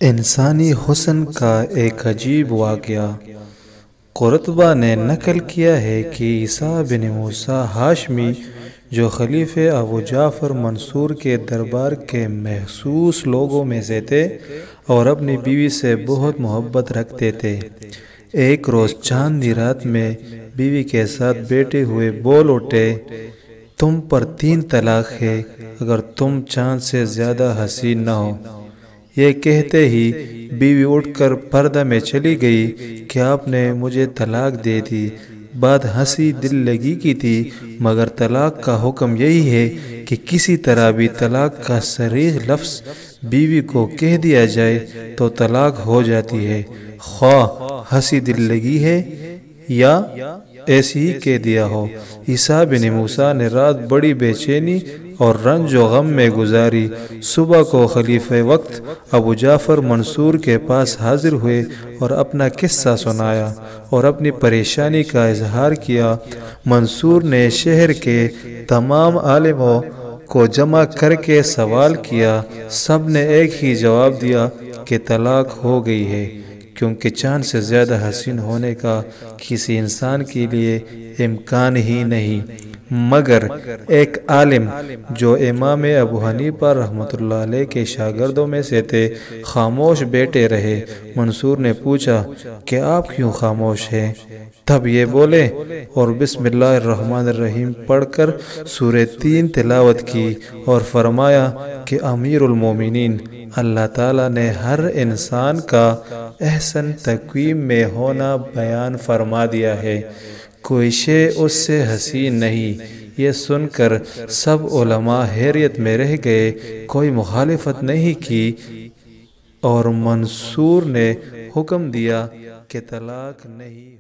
انسانی حسن کا ایک عجیب واقعہ قرطبہ نے نقل کیا ہے کہ عیسیٰ بن موسیٰ ہاشمی جو خلیفہ ابو جعفر منصور کے دربار کے محسوس لوگوں میں سے تھے اور اپنی بیوی سے بہت محبت رکھتے تھے، ایک روز چاندنی رات میں بیوی کے ساتھ بیٹھے ہوئے بول اٹھے، تم پر 3 طلاق ہے اگر تم چاند سے زیادہ حسین نہ ہو۔ یہ کہتے ہی بیوی اٹھ کر پردہ میں چلی گئی کہ آپ نے مجھے طلاق دے دی۔ بات ہنسی دل لگی کی تھی، مگر طلاق کا حکم یہی ہے کہ کسی طرح بھی طلاق کا صریح لفظ بیوی کو کہہ دیا جائے تو طلاق ہو جاتی ہے، خواہ ہنسی دل لگی ہے یا ایسی ہی کہہ دیا ہو۔ عیسیٰ بن موسیٰ نے رات بڑی بے چینی اور رنج و غم میں گزاری۔ صبح کو خلیفہ وقت ابو جعفر منصور کے پاس حاضر ہوئے اور اپنا قصہ سنایا اور اپنی پریشانی کا اظہار کیا۔ منصور نے شہر کے تمام عالموں کو جمع کر کے سوال کیا، سب نے ایک ہی جواب دیا کہ طلاق ہو گئی ہے، کیونکہ چاند سے زیادہ حسین ہونے کا کسی انسان کے لیے امکان ہی نہیں۔ مگر ایک عالم جو امام ابو حنیفہ رحمۃ اللہ علیہ کے شاگردوں میں سے تھے خاموش بیٹھے رہے۔ منصور نے پوچھا کہ آپ کیوں خاموش ہیں؟ تب یہ بولے اور بسم اللہ الرحمن الرحیم پڑھ کر سورہ 3 تلاوت کی اور فرمایا کہ امیر المومنین اللہ تعالیٰ نے ہر انسان کا احسن تقویم میں ہونا بیان فرما دیا ہے، کوئی شے اس سے حسین نہیں۔ یہ سن کر سب علماء حیرت میں رہ گئے، کوئی مخالفت نہیں کی اور منصور نے حکم دیا کہ طلاق نہیں